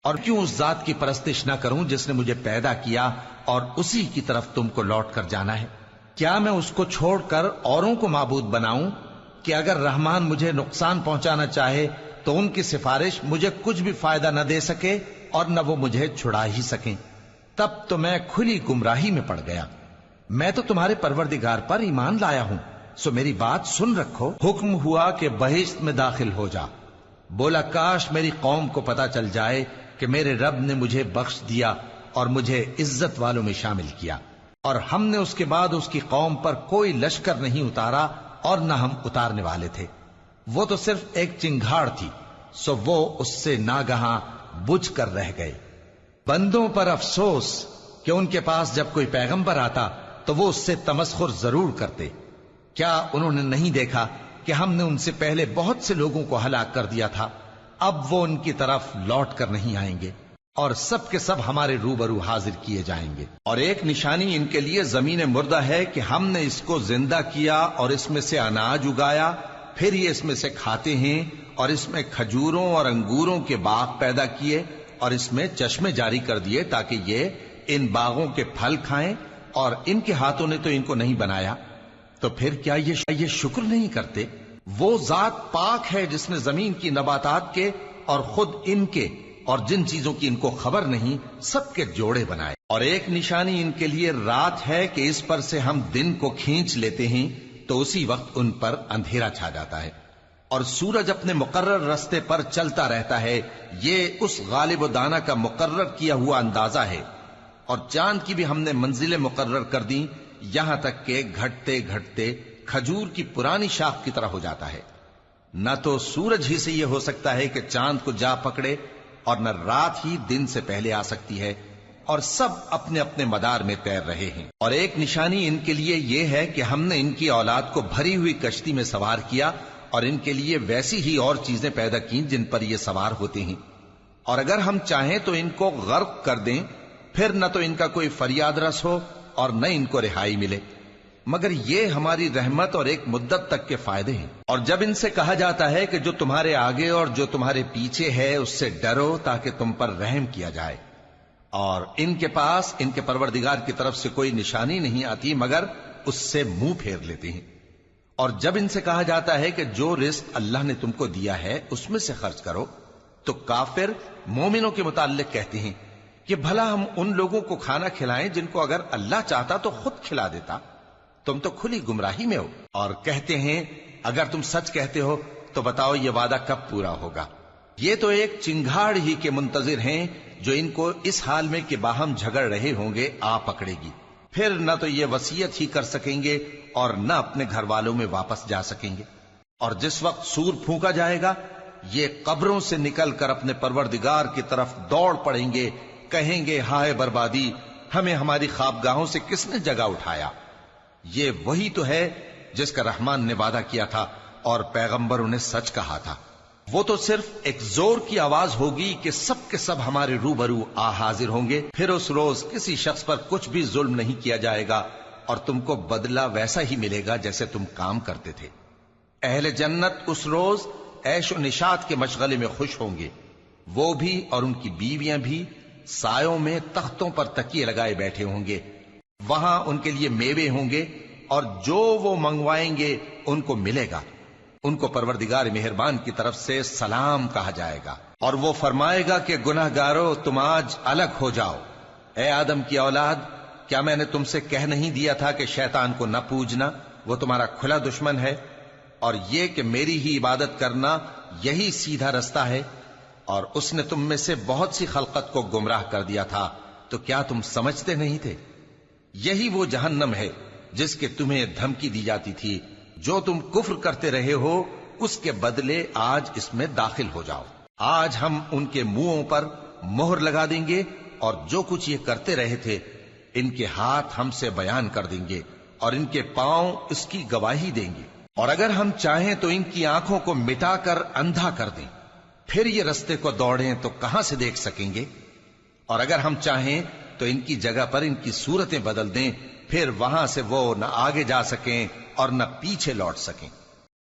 اور کیوں اس ذات کی پرستش نہ کروں جس نے مجھے پیدا کیا اور اسی کی طرف تم کو لوٹ کر جانا ہے؟ کیا میں اس کو چھوڑ کر اوروں کو معبود بناؤں کہ اگر رحمان مجھے نقصان پہنچانا چاہے تو ان کی سفارش مجھے کچھ بھی فائدہ نہ دے سکے اور نہ وہ مجھے چھڑا ہی سکیں؟ تب تو میں کھلی گمراہی میں پڑ گیا۔ میں تو تمہارے پروردگار پر ایمان لایا ہوں، سو میری بات سن رکھو۔ حکم ہوا کہ بہشت میں داخل ہو جا۔ بولا کاش میری قوم کو پتا چل جائے کہ میرے رب نے مجھے بخش دیا اور مجھے عزت والوں میں شامل کیا، اور ہم نے اس کے بعد اس کی قوم پر کوئی لشکر نہیں اتارا اور نہ ہم اتارنے والے تھے۔ وہ تو صرف ایک چنگھاڑ تھی، سو وہ اس سے ناگہاں بجھ کر رہ گئے۔ بندوں پر افسوس کہ ان کے پاس جب کوئی پیغمبر آتا تو وہ اس سے تمسخر ضرور کرتے۔ کیا انہوں نے نہیں دیکھا کہ ہم نے ان سے پہلے بہت سے لوگوں کو ہلاک کر دیا تھا؟ اب وہ ان کی طرف لوٹ کر نہیں آئیں گے اور سب کے سب ہمارے روبرو حاضر کیے جائیں گے۔ اور ایک نشانی ان کے لیے زمین مردہ ہے کہ ہم نے اس کو زندہ کیا اور اس میں سے اناج اگایا، پھر یہ اس میں سے کھاتے ہیں، اور اس میں کھجوروں اور انگوروں کے باغ پیدا کیے اور اس میں چشمے جاری کر دیے تاکہ یہ ان باغوں کے پھل کھائیں، اور ان کے ہاتھوں نے تو ان کو نہیں بنایا، تو پھر کیا یہ شکر نہیں کرتے؟ وہ ذات پاک ہے جس نے زمین کی نباتات کے اور خود ان کے اور جن چیزوں کی ان کو خبر نہیں سب کے جوڑے بنائے۔ اور ایک نشانی ان کے لیے رات ہے کہ اس پر سے ہم دن کو کھینچ لیتے ہیں تو اسی وقت ان پر اندھیرا چھا جاتا ہے، اور سورج اپنے مقرر رستے پر چلتا رہتا ہے۔ یہ اس غالب و دانا کا مقرر کیا ہوا اندازہ ہے۔ اور چاند کی بھی ہم نے منزلیں مقرر کر دیں، یہاں تک کہ گھٹتے گھٹتے کھجور کی پرانی شاخ کی طرح ہو جاتا ہے۔ نہ تو سورج ہی سے یہ ہو سکتا ہے کہ چاند کو جا پکڑے، اور نہ رات ہی دن سے پہلے آ سکتی ہے، اور سب اپنے اپنے مدار میں تیر رہے ہیں۔ اور ایک نشانی ان کے لیے یہ ہے کہ ہم نے ان کی اولاد کو بھری ہوئی کشتی میں سوار کیا اور ان کے لیے ویسی ہی اور چیزیں پیدا کی جن پر یہ سوار ہوتے ہیں، اور اگر ہم چاہیں تو ان کو غرق کر دیں، پھر نہ تو ان کا کوئی فریاد رس ہو اور نہ ان کو رہائی ملے، مگر یہ ہماری رحمت اور ایک مدت تک کے فائدے ہیں۔ اور جب ان سے کہا جاتا ہے کہ جو تمہارے آگے اور جو تمہارے پیچھے ہے اس سے ڈرو تاکہ تم پر رحم کیا جائے، اور ان کے پاس ان کے پروردگار کی طرف سے کوئی نشانی نہیں آتی مگر اس سے منہ پھیر لیتے ہیں۔ اور جب ان سے کہا جاتا ہے کہ جو رزق اللہ نے تم کو دیا ہے اس میں سے خرچ کرو، تو کافر مومنوں کے متعلق کہتے ہیں کہ بھلا ہم ان لوگوں کو کھانا کھلائیں جن کو اگر اللہ چاہتا تو خود کھلا دیتا، تم تو کھلی گمراہی میں ہو۔ اور کہتے ہیں اگر تم سچ کہتے ہو تو بتاؤ یہ وعدہ کب پورا ہوگا؟ یہ تو ایک چنگھاڑ ہی کے منتظر ہیں جو ان کو اس حال میں کہ باہم جھگڑ رہے ہوں گے آ پکڑے گی، پھر نہ تو یہ وصیت ہی کر سکیں گے اور نہ اپنے گھر والوں میں واپس جا سکیں گے۔ اور جس وقت سور پھونکا جائے گا یہ قبروں سے نکل کر اپنے پروردگار کی طرف دوڑ پڑیں گے، کہیں گے ہائے بربادی، ہمیں ہماری خوابگاہوں سے کس نے جگہ اٹھایا؟ یہ وہی تو ہے جس کا رحمان نے وعدہ کیا تھا اور پیغمبروں نے سچ کہا تھا۔ وہ تو صرف ایک زور کی آواز ہوگی کہ سب کے سب ہمارے روبرو آ حاضر ہوں گے، پھر اس روز کسی شخص پر کچھ بھی ظلم نہیں کیا جائے گا اور تم کو بدلہ ویسا ہی ملے گا جیسے تم کام کرتے تھے۔ اہل جنت اس روز عیش و نشاط کے مشغلے میں خوش ہوں گے، وہ بھی اور ان کی بیویاں بھی سایوں میں تختوں پر تکیے لگائے بیٹھے ہوں گے، وہاں ان کے لیے میوے ہوں گے اور جو وہ منگوائیں گے ان کو ملے گا۔ ان کو پروردگار مہربان کی طرف سے سلام کہا جائے گا، اور وہ فرمائے گا کہ گناہ گارو تم آج الگ ہو جاؤ۔ اے آدم کی اولاد، کیا میں نے تم سے کہہ نہیں دیا تھا کہ شیطان کو نہ پوجنا، وہ تمہارا کھلا دشمن ہے، اور یہ کہ میری ہی عبادت کرنا یہی سیدھا رستہ ہے؟ اور اس نے تم میں سے بہت سی خلقت کو گمراہ کر دیا تھا، تو کیا تم سمجھتے نہیں تھے؟ یہی وہ جہنم ہے جس کے تمہیں دھمکی دی جاتی تھی، جو تم کفر کرتے رہے ہو اس کے بدلے آج اس میں داخل ہو جاؤ۔ آج ہم ان کے منہوں پر مہر لگا دیں گے اور جو کچھ یہ کرتے رہے تھے ان کے ہاتھ ہم سے بیان کر دیں گے اور ان کے پاؤں اس کی گواہی دیں گے۔ اور اگر ہم چاہیں تو ان کی آنکھوں کو مٹا کر اندھا کر دیں، پھر یہ رستے کو دوڑیں تو کہاں سے دیکھ سکیں گے؟ اور اگر ہم چاہیں تو ان کی جگہ پر ان کی صورتیں بدل دیں، پھر وہاں سے وہ نہ آگے جا سکیں اور نہ پیچھے لوٹ سکیں۔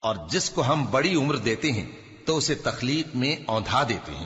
اور جس کو ہم بڑی عمر دیتے ہیں تو اسے تخلیق میں اوندھا دیتے ہیں،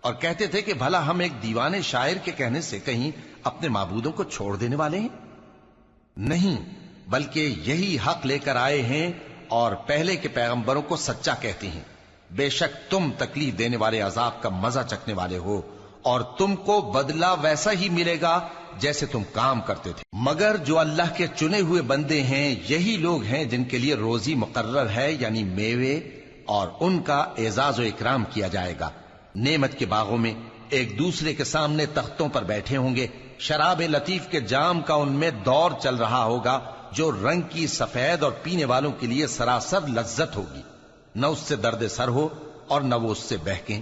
اور کہتے تھے کہ بھلا ہم ایک دیوانے شاعر کے کہنے سے کہیں اپنے معبودوں کو چھوڑ دینے والے ہیں؟ نہیں، بلکہ یہی حق لے کر آئے ہیں اور پہلے کے پیغمبروں کو سچا کہتے ہیں۔ بے شک تم تکلیف دینے والے عذاب کا مزہ چکھنے والے ہو، اور تم کو بدلہ ویسا ہی ملے گا جیسے تم کام کرتے تھے۔ مگر جو اللہ کے چنے ہوئے بندے ہیں یہی لوگ ہیں جن کے لیے روزی مقرر ہے، یعنی میوے، اور ان کا اعزاز و اکرام کیا جائے گا۔ نعمت کے باغوں میں ایک دوسرے کے سامنے تختوں پر بیٹھے ہوں گے، شراب لطیف کے جام کا ان میں دور چل رہا ہوگا جو رنگ کی سفید اور پینے والوں کے لیے سراسر لذت ہوگی، نہ اس سے درد سر ہو اور نہ وہ اس سے بہکیں۔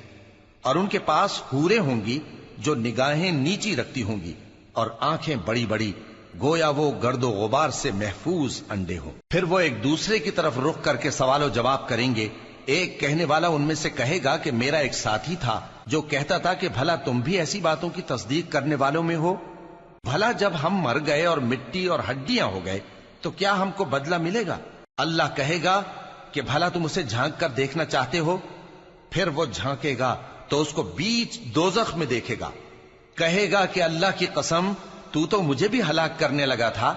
اور ان کے پاس حوریں ہوں گی جو نگاہیں نیچی رکھتی ہوں گی اور آنکھیں بڑی بڑی، گویا وہ گرد و غبار سے محفوظ انڈے ہوں۔ پھر وہ ایک دوسرے کی طرف رخ کر کے سوال و جواب کریں گے۔ ایک کہنے والا ان میں سے کہے گا کہ میرا ایک ساتھی تھا جو کہتا تھا کہ بھلا تم بھی ایسی باتوں کی تصدیق کرنے والوں میں ہو؟ بھلا جب ہم مر گئے اور مٹی اور ہڈیاں ہو گئے تو کیا ہم کو بدلہ ملے گا؟ اللہ کہے گا کہ بھلا تم اسے جھانک کر دیکھنا چاہتے ہو؟ پھر وہ جھانکے گا تو اس کو بیچ دوزخ میں دیکھے گا، کہے گا کہ اللہ کی قسم تو مجھے بھی ہلاک کرنے لگا تھا،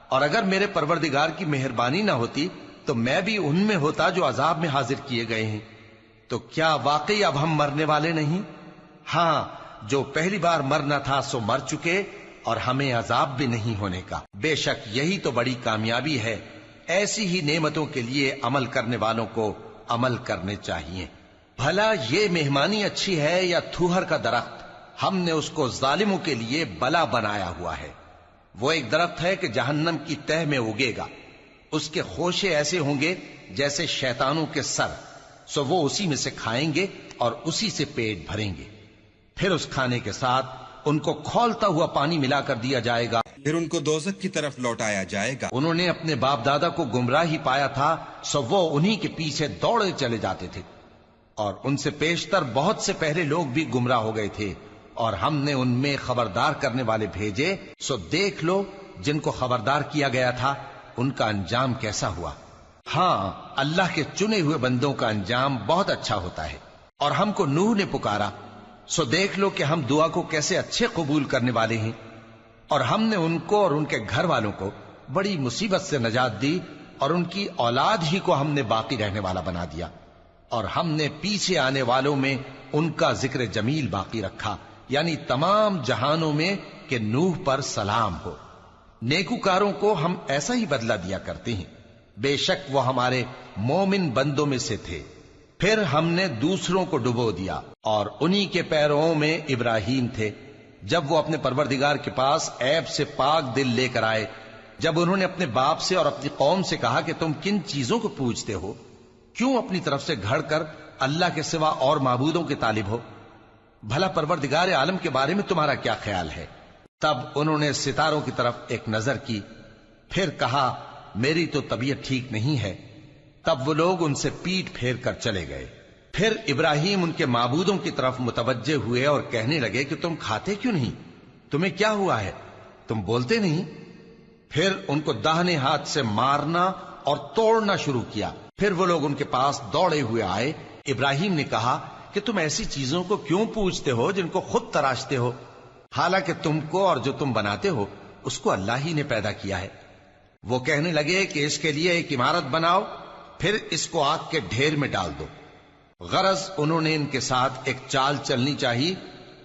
اور اگر میرے پروردگار کی مہربانی نہ ہوتی تو میں بھی ان میں ہوتا جو عذاب میں حاضر کیے گئے ہیں۔ تو کیا واقعی اب ہم مرنے والے نہیں؟ ہاں، جو پہلی بار مرنا تھا سو مر چکے، اور ہمیں عذاب بھی نہیں ہونے کا۔ بے شک یہی تو بڑی کامیابی ہے۔ ایسی ہی نعمتوں کے لیے عمل کرنے والوں کو عمل کرنے چاہیے۔ بھلا یہ مہمانی اچھی ہے یا تھوہر کا درخت؟ ہم نے اس کو ظالموں کے لیے بلا بنایا ہوا ہے۔ وہ ایک درخت ہے کہ جہنم کی تہ میں اگے گا، اس کے خوشے ایسے ہوں گے جیسے شیطانوں کے سر، سو وہ اسی میں سے کھائیں گے اور اسی سے پیٹ بھریں گے۔ پھر اس کھانے کے ساتھ ان کو کھولتا ہوا پانی ملا کر دیا جائے گا، پھر ان کو دوزخ کی طرف لوٹایا جائے گا۔ انہوں نے اپنے باپ دادا کو گمراہی پایا تھا، سو وہ انہی کے پیچھے دوڑے چلے جاتے تھے، اور ان سے پیشتر بہت سے پہلے لوگ بھی گمراہ ہو گئے تھے، اور ہم نے ان میں خبردار کرنے والے بھیجے، سو دیکھ لو جن کو خبردار کیا گیا تھا ان کا انجام کیسا ہوا۔ ہاں، اللہ کے چنے ہوئے بندوں کا انجام بہت اچھا ہوتا ہے۔ اور ہم کو نوح نے پکارا، سو دیکھ لو کہ ہم دعا کو کیسے اچھے قبول کرنے والے ہیں، اور ہم نے ان کو اور ان کے گھر والوں کو بڑی مصیبت سے نجات دی، اور ان کی اولاد ہی کو ہم نے باقی رہنے والا بنا دیا، اور ہم نے پیچھے آنے والوں میں ان کا ذکر جمیل باقی رکھا، یعنی تمام جہانوں میں کہ نوح پر سلام ہو۔ نیکوکاروں کو ہم ایسا ہی بدلہ دیا کرتے ہیں، بے شک وہ ہمارے مومن بندوں میں سے تھے۔ پھر ہم نے دوسروں کو ڈبو دیا، اور انہی کے پیروں میں ابراہیم تھے، جب وہ اپنے پروردگار کے پاس عیب سے پاک دل لے کر آئے، جب انہوں نے اپنے باپ سے اور اپنی قوم سے کہا کہ تم کن چیزوں کو پوجتے ہو؟ کیوں اپنی طرف سے گھڑ کر اللہ کے سوا اور معبودوں کے طالب ہو؟ بھلا پروردگار عالم کے بارے میں تمہارا کیا خیال ہے؟ تب انہوں نے ستاروں کی طرف ایک نظر کی، پھر کہا میری تو طبیعت ٹھیک نہیں ہے۔ تب وہ لوگ ان سے پیٹ پھیر کر چلے گئے۔ پھر ابراہیم ان کے معبودوں کی طرف متوجہ ہوئے اور کہنے لگے کہ تم کھاتے کیوں نہیں؟ تمہیں کیا ہوا ہے؟ تم بولتے نہیں؟ پھر ان کو داہنے ہاتھ سے مارنا اور توڑنا شروع کیا۔ پھر وہ لوگ ان کے پاس دوڑے ہوئے آئے۔ ابراہیم نے کہا کہ تم ایسی چیزوں کو کیوں پوجتے ہو جن کو خود تراشتے ہو؟ حالانکہ تم کو اور جو تم بناتے ہو اس کو اللہ ہی نے پیدا کیا ہے۔ وہ کہنے لگے کہ اس کے لیے ایک عمارت بناؤ، پھر اس کو آگ کے ڈھیر میں ڈال دو۔ غرض انہوں نے ان کے ساتھ ایک چال چلنی چاہی،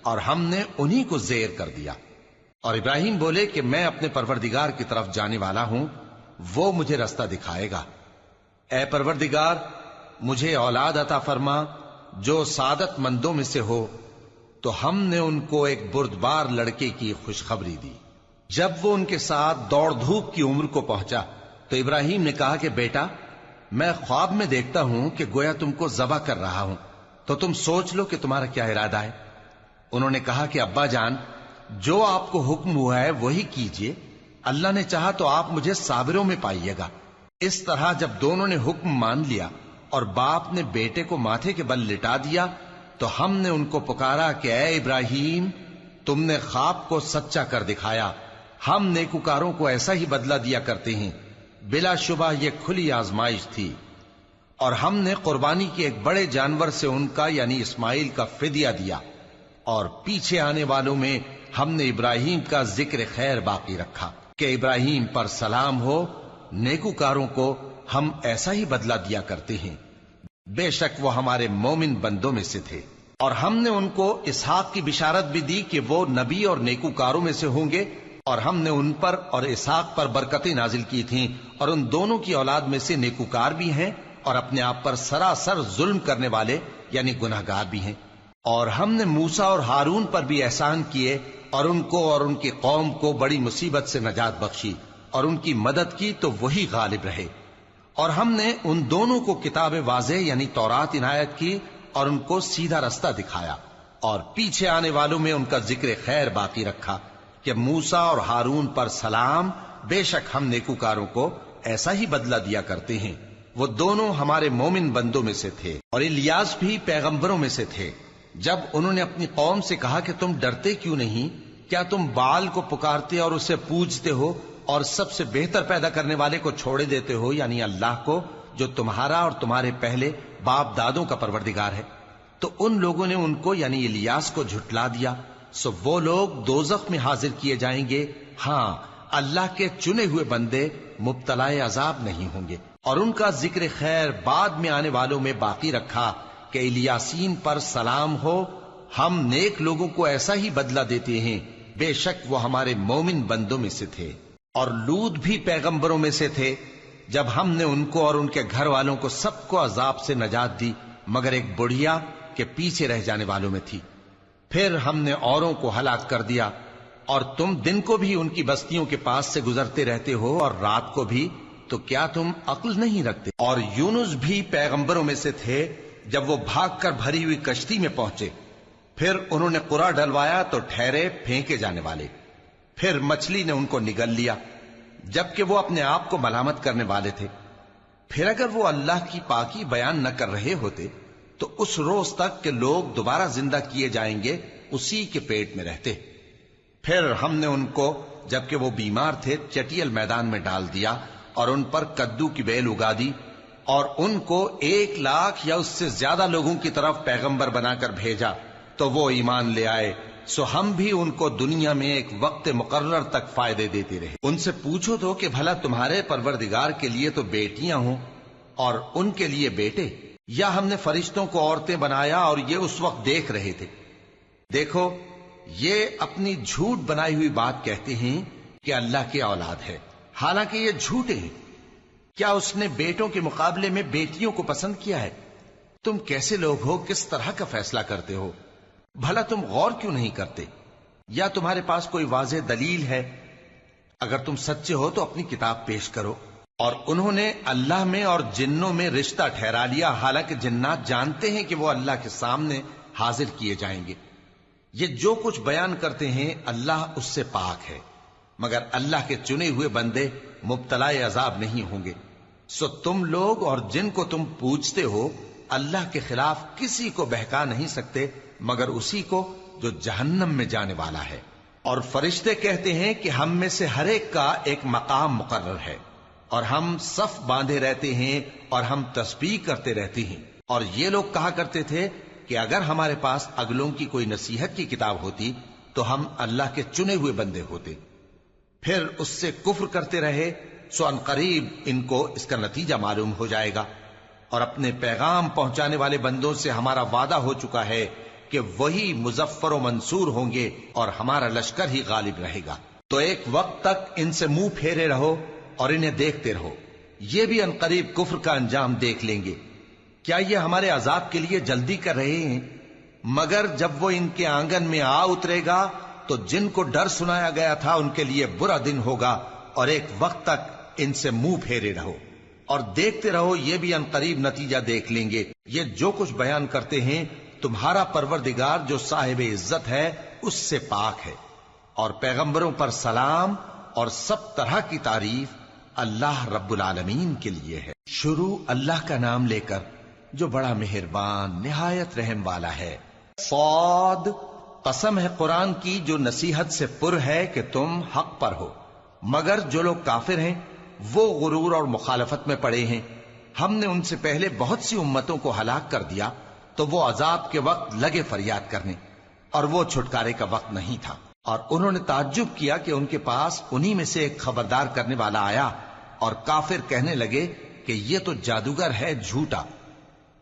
اور ہم نے انہی کو زیر کر دیا۔ اور ابراہیم بولے کہ میں اپنے پروردگار کی طرف جانے والا ہوں، وہ مجھے رستہ دکھائے گا۔ اے پروردگار، مجھے اولاد عطا فرما جو سعادت مندوں میں سے ہو۔ تو ہم نے ان کو ایک بردبار لڑکے کی خوشخبری دی۔ جب وہ ان کے ساتھ دوڑ دھوپ کی عمر کو پہنچا تو ابراہیم نے کہا کہ بیٹا، میں خواب میں دیکھتا ہوں کہ گویا تم کو ذبح کر رہا ہوں، تو تم سوچ لو کہ تمہارا کیا ارادہ ہے۔ انہوں نے کہا کہ ابا جان، جو آپ کو حکم ہوا ہے وہی کیجئے، اللہ نے چاہا تو آپ مجھے صابروں میں پائیے گا۔ اس طرح جب دونوں نے حکم مان لیا اور باپ نے بیٹے کو ماتھے کے بل لٹا دیا، تو ہم نے ان کو پکارا کہ اے ابراہیم، تم نے خواب کو سچا کر دکھایا۔ ہم نیکوکاروں کو ایسا ہی بدلہ دیا کرتے ہیں، بلا شبہ یہ کھلی آزمائش تھی۔ اور ہم نے قربانی کی ایک بڑے جانور سے ان کا یعنی اسماعیل کا فدیہ دیا۔ اور پیچھے آنے والوں میں ہم نے ابراہیم کا ذکر خیر باقی رکھا کہ ابراہیم پر سلام ہو، نیکوکاروں کو ہم ایسا ہی بدلہ دیا کرتے ہیں، بے شک وہ ہمارے مومن بندوں میں سے تھے۔ اور ہم نے ان کو اسحاق کی بشارت بھی دی کہ وہ نبی اور نیکوکاروں میں سے ہوں گے، اور ہم نے ان پر اور اسحاق پر برکتیں نازل کی تھیں، اور ان دونوں کی اولاد میں سے نیکوکار بھی ہیں اور اپنے آپ پر سراسر ظلم کرنے والے یعنی گناہگار بھی ہیں۔ اور ہم نے موسیٰ اور ہارون پر بھی احسان کیے اور ان کو اور ان کی قوم کو بڑی مصیبت سے نجات بخشی اور ان کی مدد کی تو وہی غالب رہے۔ اور ہم نے ان دونوں کو کتاب واضح یعنی تورات عنایت کی اور ان کو سیدھا رستہ دکھایا، اور پیچھے آنے والوں میں ان کا ذکر خیر باقی رکھا کہ موسیٰ اور ہارون پر سلام، بے شک ہم نیکوکاروں کو ایسا ہی بدلہ دیا کرتے ہیں۔ وہ دونوں ہمارے مومن بندوں میں سے تھے۔ اور الیاس بھی پیغمبروں میں سے تھے۔ جب انہوں نے اپنی قوم سے کہا کہ تم ڈرتے کیوں نہیں؟ کیا تم بال کو پکارتے اور اسے پوجتے ہو اور سب سے بہتر پیدا کرنے والے کو چھوڑے دیتے ہو یعنی اللہ کو، جو تمہارا اور تمہارے پہلے باپ دادوں کا پروردگار ہے؟ تو ان لوگوں نے ان کو یعنی الیاس کو جھٹلا دیا، سو وہ لوگ دوزخ میں حاضر کیے جائیں گے۔ ہاں، اللہ کے چنے ہوئے بندے مبتلا عذاب نہیں ہوں گے۔ اور ان کا ذکر خیر بعد میں آنے والوں میں باقی رکھا کہ الیاسین پر سلام ہو، ہم نیک لوگوں کو ایسا ہی بدلہ دیتے ہیں، بے شک وہ ہمارے مومن بندوں میں سے تھے۔ اور لوط بھی پیغمبروں میں سے تھے، جب ہم نے ان کو اور ان کے گھر والوں کو سب کو عذاب سے نجات دی مگر ایک بڑھیا کہ پیچھے رہ جانے والوں میں تھی۔ پھر ہم نے اوروں کو ہلاک کر دیا، اور تم دن کو بھی ان کی بستیوں کے پاس سے گزرتے رہتے ہو اور رات کو بھی، تو کیا تم عقل نہیں رکھتے؟ اور یونس بھی پیغمبروں میں سے تھے، جب وہ بھاگ کر بھری ہوئی کشتی میں پہنچے، پھر انہوں نے قرع ڈلوایا تو ٹھہرے پھینکے جانے والے، پھر مچھلی نے ان کو نگل لیا جبکہ وہ اپنے آپ کو ملامت کرنے والے تھے۔ پھر اگر وہ اللہ کی پاکی بیان نہ کر رہے ہوتے تو اس روز تک کہ لوگ دوبارہ زندہ کیے جائیں گے اسی کے پیٹ میں رہتے۔ پھر ہم نے ان کو جبکہ وہ بیمار تھے چٹیل میدان میں ڈال دیا اور ان پر کدو کی بیل اگا دی، اور ان کو 1,00,000 یا اس سے زیادہ لوگوں کی طرف پیغمبر بنا کر بھیجا تو وہ ایمان لے آئے، سو ہم بھی ان کو دنیا میں ایک وقت مقرر تک فائدے دیتے رہے۔ ان سے پوچھو تو کہ بھلا تمہارے پروردگار کے لیے تو بیٹیاں ہوں اور ان کے لیے بیٹے، یا ہم نے فرشتوں کو عورتیں بنایا اور یہ اس وقت دیکھ رہے تھے؟ دیکھو، یہ اپنی جھوٹ بنائی ہوئی بات کہتے ہیں کہ اللہ کی اولاد ہے، حالانکہ یہ جھوٹے ہیں۔ کیا اس نے بیٹوں کے مقابلے میں بیٹیوں کو پسند کیا ہے؟ تم کیسے لوگ ہو، کس طرح کا فیصلہ کرتے ہو؟ بھلا تم غور کیوں نہیں کرتے؟ یا تمہارے پاس کوئی واضح دلیل ہے؟ اگر تم سچے ہو تو اپنی کتاب پیش کرو۔ اور انہوں نے اللہ میں اور جنوں میں رشتہ ٹھہرا لیا، حالانکہ جنات جانتے ہیں کہ وہ اللہ کے سامنے حاضر کیے جائیں گے۔ یہ جو کچھ بیان کرتے ہیں اللہ اس سے پاک ہے، مگر اللہ کے چنے ہوئے بندے مبتلا عذاب نہیں ہوں گے۔ سو تم لوگ اور جن کو تم پوجتے ہو اللہ کے خلاف کسی کو بہکا نہیں سکتے مگر اسی کو جو جہنم میں جانے والا ہے۔ اور فرشتے کہتے ہیں کہ ہم میں سے ہر ایک کا ایک مقام مقرر ہے، اور ہم صف باندھے رہتے ہیں اور ہم تسبیح کرتے رہتے ہیں۔ اور یہ لوگ کہا کرتے تھے کہ اگر ہمارے پاس اگلوں کی کوئی نصیحت کی کتاب ہوتی تو ہم اللہ کے چنے ہوئے بندے ہوتے۔ پھر اس سے کفر کرتے رہے، سو ان قریب ان کو اس کا نتیجہ معلوم ہو جائے گا۔ اور اپنے پیغام پہنچانے والے بندوں سے ہمارا وعدہ ہو چکا ہے کہ وہی مظفر و منصور ہوں گے اور ہمارا لشکر ہی غالب رہے گا۔ تو ایک وقت تک ان سے منہ پھیرے رہو اور انہیں دیکھتے رہو، یہ بھی عنقریب کفر کا انجام دیکھ لیں گے۔ کیا یہ ہمارے عذاب کے لیے جلدی کر رہے ہیں؟ مگر جب وہ ان کے آنگن میں آ اترے گا تو جن کو ڈر سنایا گیا تھا ان کے لیے برا دن ہوگا، اور ایک وقت تک ان سے منہ پھیرے رہو اور دیکھتے رہو، یہ بھی عنقریب نتیجہ دیکھ لیں گے۔ یہ جو کچھ بیان کرتے ہیں تمہارا پروردگار جو صاحب عزت ہے اس سے پاک ہے۔ اور پیغمبروں پر سلام اور سب طرح کی تعریف اللہ رب العالمین کے لیے ہے۔ شروع اللہ کا نام لے کر جو بڑا مہربان نہایت رحم والا ہے۔ صاد، قسم ہے قرآن کی جو نصیحت سے پر ہے کہ تم حق پر ہو، مگر جو لوگ کافر ہیں وہ غرور اور مخالفت میں پڑے ہیں۔ ہم نے ان سے پہلے بہت سی امتوں کو ہلاک کر دیا تو وہ عذاب کے وقت لگے فریاد کرنے، اور وہ چھٹکارے کا وقت نہیں تھا۔ اور انہوں نے تعجب کیا کہ ان کے پاس انہی میں سے ایک خبردار کرنے والا آیا، اور کافر کہنے لگے کہ یہ تو جادوگر ہے جھوٹا،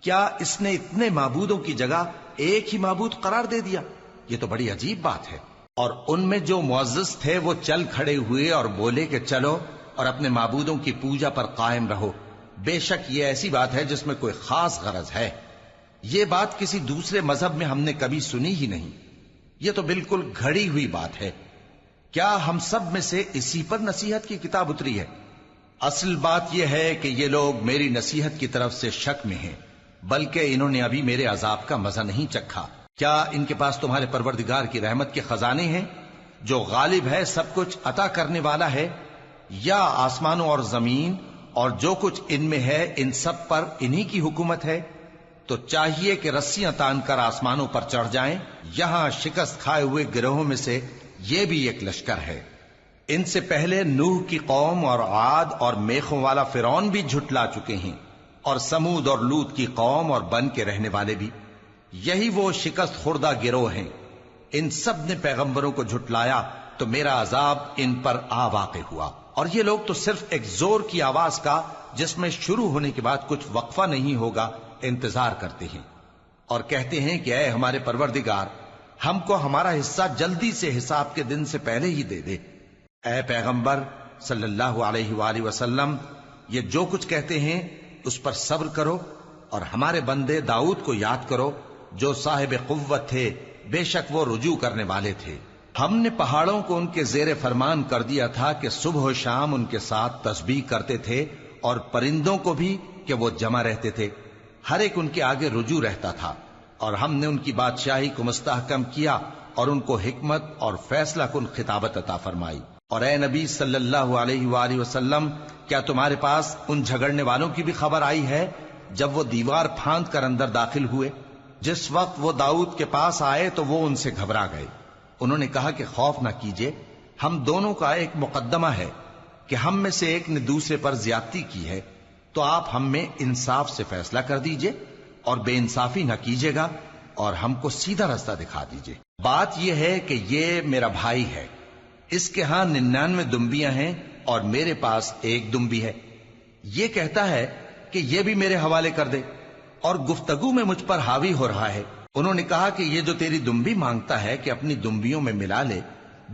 کیا اس نے اتنے معبودوں کی جگہ ایک ہی معبود قرار دے دیا؟ یہ تو بڑی عجیب بات ہے۔ اور ان میں جو معزز تھے وہ چل کھڑے ہوئے اور بولے کہ چلو اور اپنے معبودوں کی پوجا پر قائم رہو، بے شک یہ ایسی بات ہے جس میں کوئی خاص غرض ہے، یہ بات کسی دوسرے مذہب میں ہم نے کبھی سنی ہی نہیں، یہ تو بالکل گھڑی ہوئی بات ہے، کیا ہم سب میں سے اسی پر نصیحت کی کتاب اتری ہے؟ اصل بات یہ ہے کہ یہ لوگ میری نصیحت کی طرف سے شک میں ہیں، بلکہ انہوں نے ابھی میرے عذاب کا مزہ نہیں چکھا۔ کیا ان کے پاس تمہارے پروردگار کی رحمت کے خزانے ہیں جو غالب ہے، سب کچھ عطا کرنے والا ہے، یا آسمانوں اور زمین اور جو کچھ ان میں ہے ان سب پر انہی کی حکومت ہے؟ تو چاہیے کہ رسیاں تان کر آسمانوں پر چڑھ جائیں، یہاں شکست کھائے ہوئے گروہوں میں سے یہ بھی ایک لشکر ہے۔ ان سے پہلے نوح کی قوم اور عاد اور میخوں والا فرعون بھی جھٹلا چکے ہیں، اور سمود اور لوط کی قوم اور بن کے رہنے والے بھی، یہی وہ شکست خوردہ گروہ ہیں۔ ان سب نے پیغمبروں کو جھٹلایا تو میرا عذاب ان پر آ واقع ہوا، اور یہ لوگ تو صرف ایک زور کی آواز کا جس میں شروع ہونے کے بعد کچھ وقفہ نہیں ہوگا انتظار کرتے ہیں، اور کہتے ہیں کہ اے ہمارے پروردگار، ہم کو ہمارا حصہ جلدی سے حساب کے دن سے پہلے ہی دے دے۔ اے پیغمبر صلی اللہ علیہ وآلہ وسلم، یہ جو کچھ کہتے ہیں اس پر صبر کرو، اور ہمارے بندے داؤد کو یاد کرو جو صاحب قوت تھے، بے شک وہ رجوع کرنے والے تھے۔ ہم نے پہاڑوں کو ان کے زیر فرمان کر دیا تھا کہ صبح و شام ان کے ساتھ تسبیح کرتے تھے، اور پرندوں کو بھی کہ وہ جمع رہتے تھے، ہر ایک ان کے آگے رجوع رہتا تھا، اور ہم نے ان کی بادشاہی کو مستحکم کیا اور ان کو حکمت اور فیصلہ کن خطابت عطا فرمائی۔ اور اے نبی صلی اللہ علیہ وآلہ وسلم، کیا تمہارے پاس ان جھگڑنے والوں کی بھی خبر آئی ہے جب وہ دیوار پھاند کر اندر داخل ہوئے؟ جس وقت وہ داؤد کے پاس آئے تو وہ ان سے گھبرا گئے، انہوں نے کہا کہ خوف نہ کیجیے، ہم دونوں کا ایک مقدمہ ہے کہ ہم میں سے ایک نے دوسرے پر زیادتی کی ہے، تو آپ ہم میں انصاف سے فیصلہ کر دیجئے اور بے انصافی نہ کیجیے گا، اور ہم کو سیدھا رستہ دکھا دیجئے۔ بات یہ ہے کہ یہ میرا بھائی ہے، اس کے ہاں 99 دمبیاں ہیں اور میرے پاس ایک دمبی ہے، یہ کہتا ہے کہ یہ بھی میرے حوالے کر دے، اور گفتگو میں مجھ پر حاوی ہو رہا ہے۔ انہوں نے کہا کہ یہ جو تیری دمبی مانگتا ہے کہ اپنی دمبیوں میں ملا لے،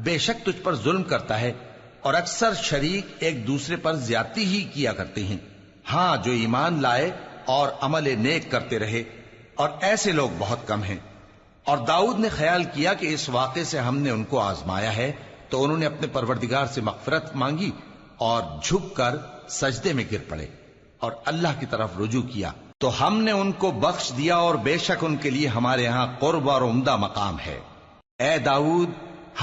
بے شک تجھ پر ظلم کرتا ہے، اور اکثر شریک ایک دوسرے پر زیادتی ہی کیا کرتے ہیں، ہاں جو ایمان لائے اور عمل نیک کرتے رہے، اور ایسے لوگ بہت کم ہیں۔ اور داؤد نے خیال کیا کہ اس واقعے سے ہم نے ان کو آزمایا ہے، تو انہوں نے اپنے پروردگار سے مغفرت مانگی اور جھک کر سجدے میں گر پڑے اور اللہ کی طرف رجوع کیا، تو ہم نے ان کو بخش دیا، اور بے شک ان کے لیے ہمارے ہاں قرب اور عمدہ مقام ہے۔ اے داؤد،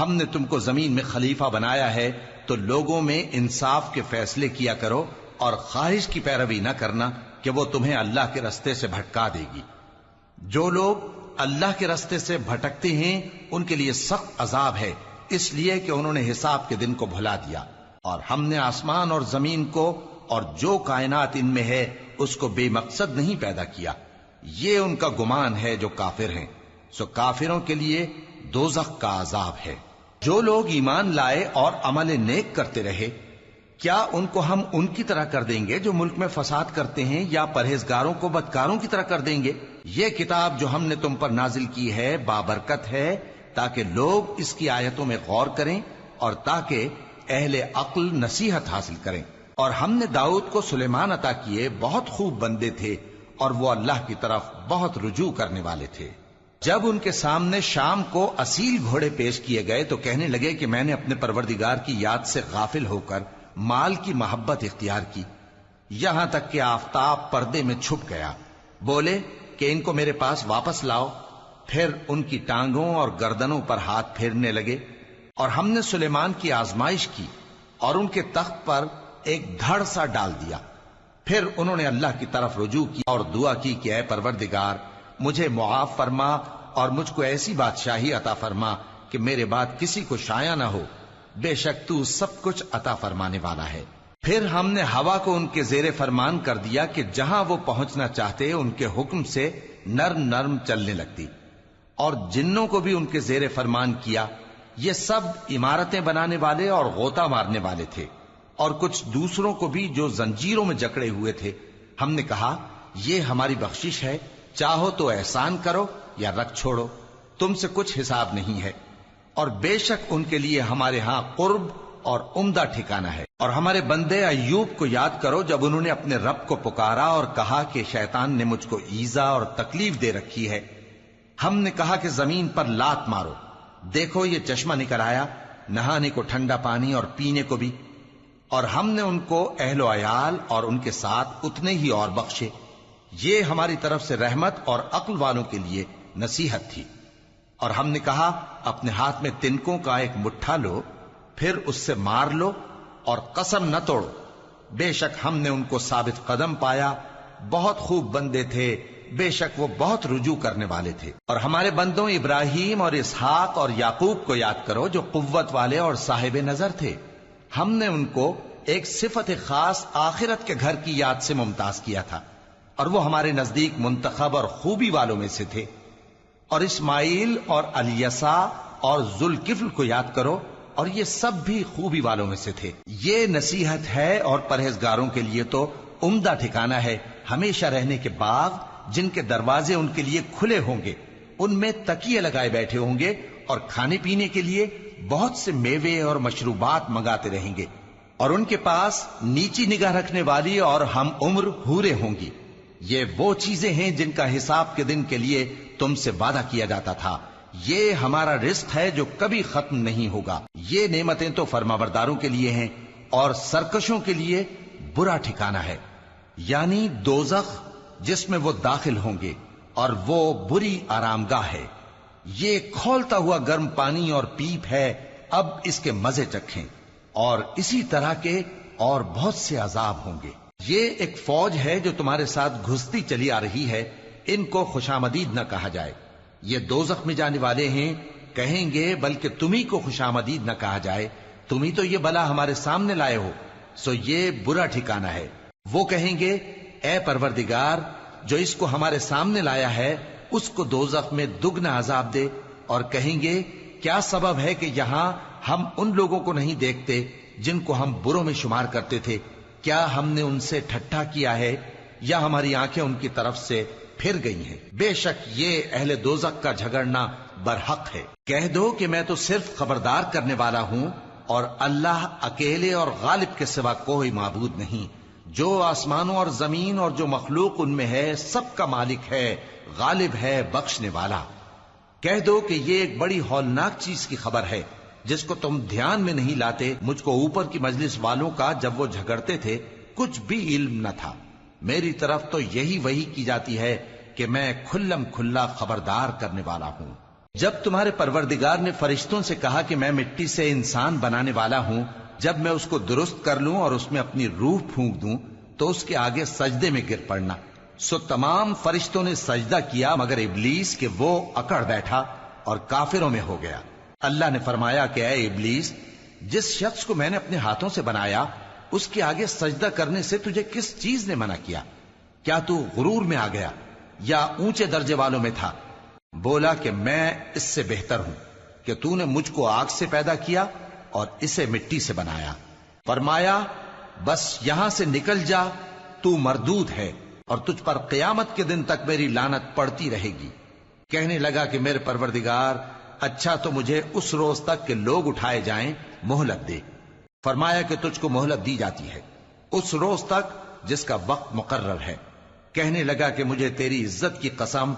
ہم نے تم کو زمین میں خلیفہ بنایا ہے، تو لوگوں میں انصاف کے فیصلے کیا کرو، اور خواہش کی پیروی نہ کرنا کہ وہ تمہیں اللہ کے رستے سے بھٹکا دے گی۔ جو لوگ اللہ کے رستے سے بھٹکتے ہیں ان کے لیے سخت عذاب ہے، اس لیے کہ انہوں نے حساب کے دن کو بھلا دیا، اور ہم نے آسمان اور زمین کو اور جو کائنات ان میں ہے اس کو بے مقصد نہیں پیدا کیا، یہ ان کا گمان ہے جو کافر ہیں، سو کافروں کے لیے دوزخ کا عذاب ہے۔ جو لوگ ایمان لائے اور عمل نیک کرتے رہے، کیا ان کو ہم ان کی طرح کر دیں گے جو ملک میں فساد کرتے ہیں، یا پرہیزگاروں کو بدکاروں کی طرح کر دیں گے؟ یہ کتاب جو ہم نے تم پر نازل کی ہے بابرکت ہے، تاکہ لوگ اس کی آیتوں میں غور کریں اور تاکہ اہل عقل نصیحت حاصل کریں۔ اور ہم نے داؤد کو سلیمان عطا کیے، بہت خوب بندے تھے، اور وہ اللہ کی طرف بہت رجوع کرنے والے تھے۔ جب ان کے سامنے شام کو اصیل گھوڑے پیش کیے گئے تو کہنے لگے کہ میں نے اپنے پروردگار کی یاد سے غافل ہو کر مال کی محبت اختیار کی، یہاں تک کہ آفتاب پردے میں چھپ گیا۔ بولے کہ ان کو میرے پاس واپس لاؤ، پھر ان کی ٹانگوں اور گردنوں پر ہاتھ پھیرنے لگے، اور ہم نے سلیمان کی آزمائش کی اور ان کے تخت پر ایک دھڑ سا ڈال دیا۔ پھر انہوں نے اللہ کی طرف رجوع کی اور دعا کی کہ اے پروردگار، مجھے معاف فرما اور مجھ کو ایسی بادشاہی عطا فرما کہ میرے بعد کسی کو شایع نہ ہو، بے شک تو سب کچھ عطا فرمانے والا ہے۔ پھر ہم نے ہوا کو ان کے زیر فرمان کر دیا کہ جہاں وہ پہنچنا چاہتے ان کے حکم سے نرم نرم چلنے لگتی، اور جنوں کو بھی ان کے زیر فرمان کیا. یہ سب عمارتیں بنانے والے اور غوطہ مارنے والے تھے، اور کچھ دوسروں کو بھی جو زنجیروں میں جکڑے ہوئے تھے. ہم نے کہا یہ ہماری بخشش ہے، چاہو تو احسان کرو یا رکھ چھوڑو، تم سے کچھ حساب نہیں ہے. اور بے شک ان کے لیے ہمارے ہاں قرب اور عمدہ ٹھکانہ ہے. اور ہمارے بندے ایوب کو یاد کرو جب انہوں نے اپنے رب کو پکارا اور کہا کہ شیطان نے مجھ کو ایذا اور تکلیف دے رکھی ہے. ہم نے کہا کہ زمین پر لات مارو، دیکھو یہ چشمہ نکل آیا، نہانے کو ٹھنڈا پانی اور پینے کو بھی. اور ہم نے ان کو اہل و عیال اور ان کے ساتھ اتنے ہی اور بخشے. یہ ہماری طرف سے رحمت اور عقل والوں کے لیے نصیحت تھی. اور ہم نے کہا اپنے ہاتھ میں تنکوں کا ایک مٹھا لو، پھر اس سے مار لو اور قسم نہ توڑو. بے شک ہم نے ان کو ثابت قدم پایا، بہت خوب بندے تھے، بے شک وہ بہت رجوع کرنے والے تھے. اور ہمارے بندوں ابراہیم اور اسحاق اور یعقوب کو یاد کرو جو قوت والے اور صاحب نظر تھے. ہم نے ان کو ایک صفت خاص آخرت کے گھر کی یاد سے ممتاز کیا تھا، اور وہ ہمارے نزدیک منتخب اور خوبی والوں میں سے تھے. اور اسماعیل اور الیسع اور ذوالکفل کو یاد کرو، اور یہ سب بھی خوبی والوں میں سے تھے. یہ نصیحت ہے اور پرہیزگاروں کے لیے تو عمدہ ٹھکانہ ہے ہمیشہ رہنے کے باغ جن کے دروازے ان کے لیے کھلے ہوں گے، ان میں تکیے لگائے بیٹھے ہوں گے، اور کھانے پینے کے لیے بہت سے میوے اور مشروبات منگاتے رہیں گے. اور ان کے پاس نیچی نگاہ رکھنے والی اور ہم عمر حوریں ہوں گی. یہ وہ چیزیں ہیں جن کا حساب کے دن کے لیے تم سے وعدہ کیا جاتا تھا. یہ ہمارا رزق ہے جو کبھی ختم نہیں ہوگا. یہ نعمتیں تو فرمانبرداروں کے لیے ہیں، اور سرکشوں کے لیے برا ٹھکانہ ہے، یعنی دوزخ جس میں وہ داخل ہوں گے، اور وہ بری آرامگاہ ہے. یہ کھولتا ہوا گرم پانی اور پیپ ہے، اب اس کے مزے چکھیں. اور اسی طرح کے اور بہت سے عذاب ہوں گے. یہ ایک فوج ہے جو تمہارے ساتھ گھستی چلی آ رہی ہے، ان کو خوشامدید نہ کہا جائے. یہ دوزخ میں جانے والے ہیں، کہیں گے بلکہ تمہیں کو خوشامدید نہ کہا جائے، تمہیں تو یہ بلا ہمارے سامنے لائے ہو، سو یہ برا ٹھکانہ ہے. وہ کہیں گے اے پروردگار جو اس کو ہمارے سامنے لایا ہے اس کو دوزخ میں دگنا عذاب دے. اور کہیں گے کیا سبب ہے کہ یہاں ہم ان لوگوں کو نہیں دیکھتے جن کو ہم بروں میں شمار کرتے تھے؟ کیا ہم نے ان سے ٹھٹھا کیا ہے یا ہماری آنکھیں ان کی طرف سے پھر گئی ہیں؟ بے شک یہ اہل دوزخ کا جھگڑنا برحق ہے. کہہ دو کہ میں تو صرف خبردار کرنے والا ہوں، اور اللہ اکیلے اور غالب کے سوا کوئی معبود نہیں. جو آسمانوں اور زمین اور جو مخلوق ان میں ہے سب کا مالک ہے، غالب ہے، بخشنے والا. کہہ دو کہ یہ ایک بڑی ہولناک چیز کی خبر ہے جس کو تم دھیان میں نہیں لاتے. مجھ کو اوپر کی مجلس والوں کا جب وہ جھگڑتے تھے کچھ بھی علم نہ تھا. میری طرف تو یہی وحی کی جاتی ہے کہ میں کھلم کھلا خبردار کرنے والا ہوں. جب تمہارے پروردگار نے فرشتوں سے کہا کہ میں مٹی سے انسان بنانے والا ہوں، جب میں اس کو درست کر لوں اور اس میں اپنی روح پھونک دوں تو اس کے آگے سجدے میں گر پڑنا. سو تمام فرشتوں نے سجدہ کیا مگر ابلیس کہ وہ اکڑ بیٹھا اور کافروں میں ہو گیا. اللہ نے فرمایا کہ اے ابلیس، جس شخص کو میں نے اپنے ہاتھوں سے بنایا اس کے آگے سجدہ کرنے سے تجھے کس چیز نے منع کیا؟ کیا تو غرور میں آ گیا یا اونچے درجے والوں میں تھا؟ بولا کہ میں اس سے بہتر ہوں کہ تو نے مجھ کو آگ سے پیدا کیا اور اسے مٹی سے بنایا. فرمایا بس یہاں سے نکل جا، تو مردود ہے اور تجھ پر قیامت کے دن تک میری لعنت پڑتی رہے گی. کہنے لگا کہ میرے پروردگار اچھا تو مجھے اس روز تک کہ لوگ اٹھائے جائیں مہلت دے. فرمایا کہ تجھ کو مہلت دی جاتی ہے اس روز تک جس کا وقت مقرر ہے. کہنے لگا کہ مجھے تیری عزت کی قسم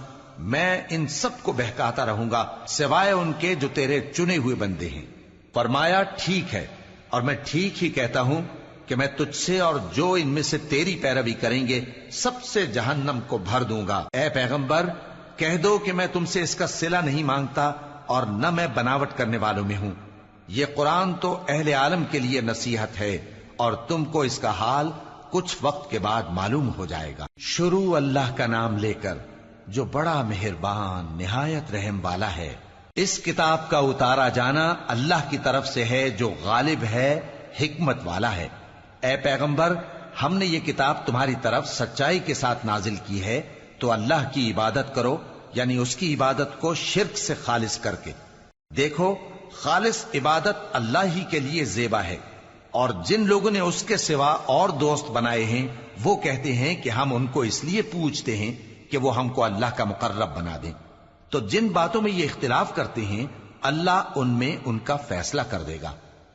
میں ان سب کو بہکاتا رہوں گا سوائے ان کے جو تیرے چنے ہوئے بندے ہیں. فرمایا ٹھیک ہے، اور میں ٹھیک ہی کہتا ہوں کہ میں تجھ سے اور جو ان میں سے تیری پیروی کریں گے سب سے جہنم کو بھر دوں گا. اے پیغمبر کہہ دو کہ میں تم سے اس کا صلہ نہیں مانگتا اور نہ میں بناوٹ کرنے والوں میں ہوں. یہ قرآن تو اہل عالم کے لیے نصیحت ہے اور تم کو اس کا حال کچھ وقت کے بعد معلوم ہو جائے گا. شروع اللہ کا نام لے کر جو بڑا مہربان نہایت رحم والا ہے. اس کتاب کا اتارا جانا اللہ کی طرف سے ہے جو غالب ہے، حکمت والا ہے. اے پیغمبر ہم نے یہ کتاب تمہاری طرف سچائی کے ساتھ نازل کی ہے، تو اللہ کی عبادت کرو یعنی اس کی عبادت کو شرک سے خالص کر کے۔ دیکھو، خالص عبادت اللہ ہی کے لیے زیبا ہے، اور جن لوگوں نے اس کے سوا اور دوست بنائے ہیں وہ کہتے ہیں کہ ہم ان کو اس لیے پوچھتے ہیں کہ وہ ہم کو اللہ کا مقرب بنا دیں۔ تو جن باتوں میں یہ اختلاف کرتے ہیں اللہ ان میں ان کا فیصلہ کر دے گا۔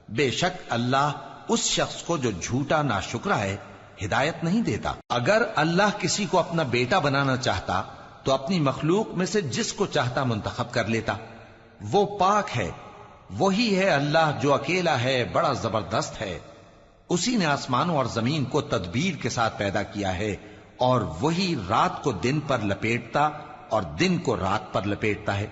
بے شک اللہ اس شخص کو جو جھوٹا ناشکرا ہے ہدایت نہیں دیتا۔ اگر اللہ کسی کو اپنا بیٹا بنانا چاہتا تو اپنی مخلوق میں سے جس کو چاہتا منتخب کر لیتا۔ وہ پاک ہے، وہی ہے اللہ جو اکیلا ہے، بڑا زبردست ہے۔ اسی نے آسمانوں اور زمین کو تدبیر کے ساتھ پیدا کیا ہے، اور وہی رات کو دن پر لپیٹتا اور دن کو رات پر لپیٹتا ہے،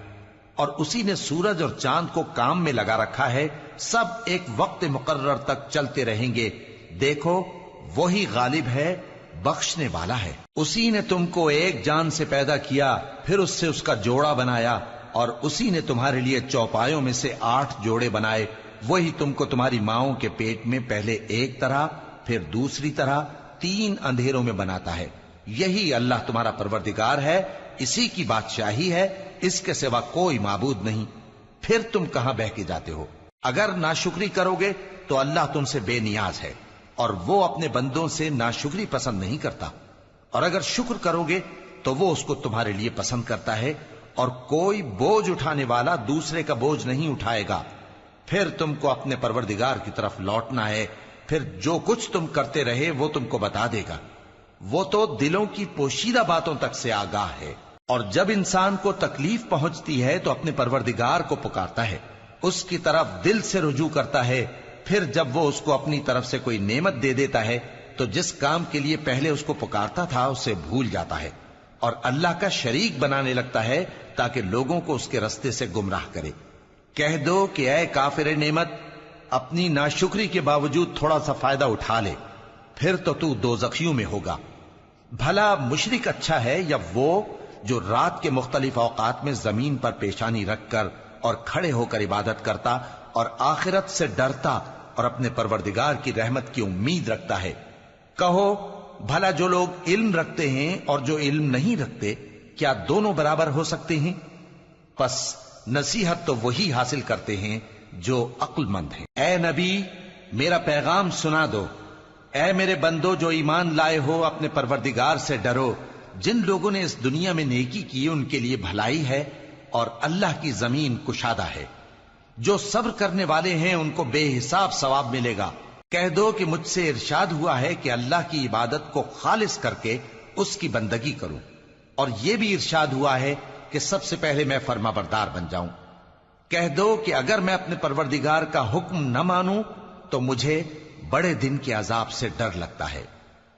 اور اسی نے سورج اور چاند کو کام میں لگا رکھا ہے، سب ایک وقت مقرر تک چلتے رہیں گے۔ دیکھو، وہی غالب ہے، بخشنے والا ہے۔ اسی نے تم کو ایک جان سے پیدا کیا، پھر اس سے اس کا جوڑا بنایا، اور اسی نے تمہارے لیے چوپایوں میں سے 8 جوڑے بنائے۔ وہی تم کو تمہاری ماؤں کے پیٹ میں پہلے ایک طرح، پھر دوسری طرح 3 اندھیروں میں بناتا ہے۔ یہی اللہ تمہارا پروردگار ہے، اسی کی بادشاہی ہے، اس کے سوا کوئی معبود نہیں۔ پھر تم کہاں بہہ کے جاتے ہو؟ اگر ناشکری کرو گے تو اللہ تم سے بے نیاز ہے، اور وہ اپنے بندوں سے ناشکری پسند نہیں کرتا، اور اگر شکر کرو گے تو وہ اس کو تمہارے لیے پسند کرتا ہے، اور کوئی بوجھ اٹھانے والا دوسرے کا بوجھ نہیں اٹھائے گا۔ پھر تم کو اپنے پروردگار کی طرف لوٹنا ہے، پھر جو کچھ تم کرتے رہے وہ تم کو بتا دے گا۔ وہ تو دلوں کی پوشیدہ باتوں تک سے آگاہ ہے۔ اور جب انسان کو تکلیف پہنچتی ہے تو اپنے پروردگار کو پکارتا ہے، اس کی طرف دل سے رجوع کرتا ہے، پھر جب وہ اس کو اپنی طرف سے کوئی نعمت دے دیتا ہے تو جس کام کے لیے پہلے اس کو پکارتا تھا اسے بھول جاتا ہے، اور اللہ کا شریک بنانے لگتا ہے تاکہ لوگوں کو اس کے رستے سے گمراہ کرے۔ کہہ دو کہ اے کافر نعمت، اپنی ناشکری کے باوجود تھوڑا سا فائدہ اٹھا لے، پھر تو دوزخیوں میں ہوگا۔ بھلا مشرک اچھا ہے یا وہ جو رات کے مختلف اوقات میں زمین پر پیشانی رکھ کر اور کھڑے ہو کر عبادت کرتا اور آخرت سے ڈرتا اور اپنے پروردگار کی رحمت کی امید رکھتا ہے۔ کہو، بھلا جو لوگ علم رکھتے ہیں اور جو علم نہیں رکھتے، کیا دونوں برابر ہو سکتے ہیں؟ پس نصیحت تو وہی حاصل کرتے ہیں جو عقل مند ہیں۔ اے نبی، میرا پیغام سنا دو۔ اے میرے بندو جو ایمان لائے ہو، اپنے پروردگار سے ڈرو۔ جن لوگوں نے اس دنیا میں نیکی کی ان کے لیے بھلائی ہے، اور اللہ کی زمین کشادہ ہے۔ جو صبر کرنے والے ہیں ان کو بے حساب ثواب ملے گا۔ کہہ دو کہ مجھ سے ارشاد ہوا ہے کہ اللہ کی عبادت کو خالص کر کے اس کی بندگی کروں، اور یہ بھی ارشاد ہوا ہے کہ سب سے پہلے میں فرما بردار بن جاؤں۔ کہہ دو کہ اگر میں اپنے پروردگار کا حکم نہ مانوں تو مجھے بڑے دن کے عذاب سے ڈر لگتا ہے۔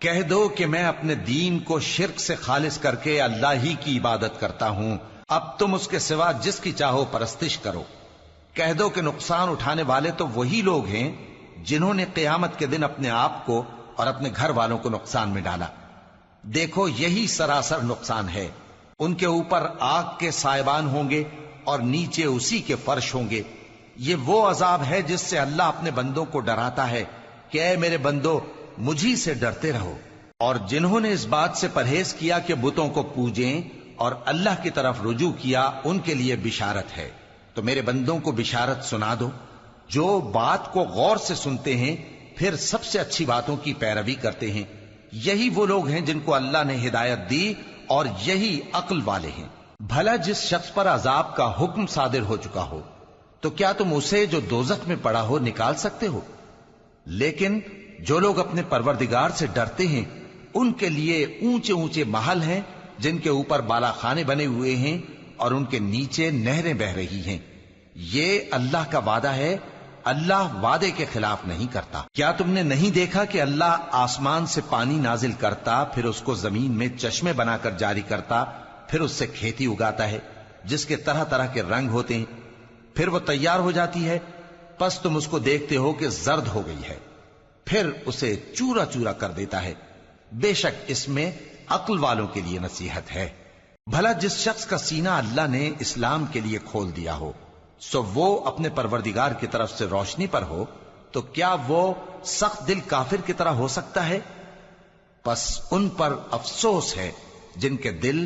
کہہ دو کہ میں اپنے دین کو شرک سے خالص کر کے اللہ ہی کی عبادت کرتا ہوں، اب تم اس کے سوا جس کی چاہو پرستش کرو۔ کہہ دو کہ نقصان اٹھانے والے تو وہی لوگ ہیں جنہوں نے قیامت کے دن اپنے آپ کو اور اپنے گھر والوں کو نقصان میں ڈالا۔ دیکھو، یہی سراسر نقصان ہے۔ ان کے اوپر آگ کے سائبان ہوں گے اور نیچے اسی کے فرش ہوں گے۔ یہ وہ عذاب ہے جس سے اللہ اپنے بندوں کو ڈراتا ہے کہ اے میرے بندو، مجھی سے ڈرتے رہو۔ اور جنہوں نے اس بات سے پرہیز کیا کہ بتوں کو پوجیں اور اللہ کی طرف رجوع کیا، ان کے لیے بشارت ہے۔ تو میرے بندوں کو بشارت سنا دو، جو بات کو غور سے سنتے ہیں پھر سب سے اچھی باتوں کی پیروی کرتے ہیں۔ یہی وہ لوگ ہیں جن کو اللہ نے ہدایت دی، اور یہی عقل والے ہیں۔ بھلا جس شخص پر عذاب کا حکم صادر ہو چکا ہو تو کیا تم اسے جو دوزخ میں پڑا ہو نکال سکتے ہو؟ لیکن جو لوگ اپنے پروردگار سے ڈرتے ہیں ان کے لیے اونچے اونچے محل ہیں جن کے اوپر بالا خانے بنے ہوئے ہیں اور ان کے نیچے نہریں بہ رہی ہیں۔ یہ اللہ کا وعدہ ہے، اللہ وعدے کے خلاف نہیں کرتا۔ کیا تم نے نہیں دیکھا کہ اللہ آسمان سے پانی نازل کرتا، پھر اس کو زمین میں چشمے بنا کر جاری کرتا، پھر اس سے کھیتی اگاتا ہے جس کے طرح طرح کے رنگ ہوتے ہیں، پھر وہ تیار ہو جاتی ہے، پس تم اس کو دیکھتے ہو کہ زرد ہو گئی ہے، پھر اسے چورا چورا کر دیتا ہے۔ بے شک اس میں عقل والوں کے لیے نصیحت ہے۔ بھلا جس شخص کا سینہ اللہ نے اسلام کے لیے کھول دیا ہو سو وہ اپنے پروردگار کی طرف سے روشنی پر ہو، تو کیا وہ سخت دل کافر کی طرح ہو سکتا ہے؟ پس ان پر افسوس ہے جن کے دل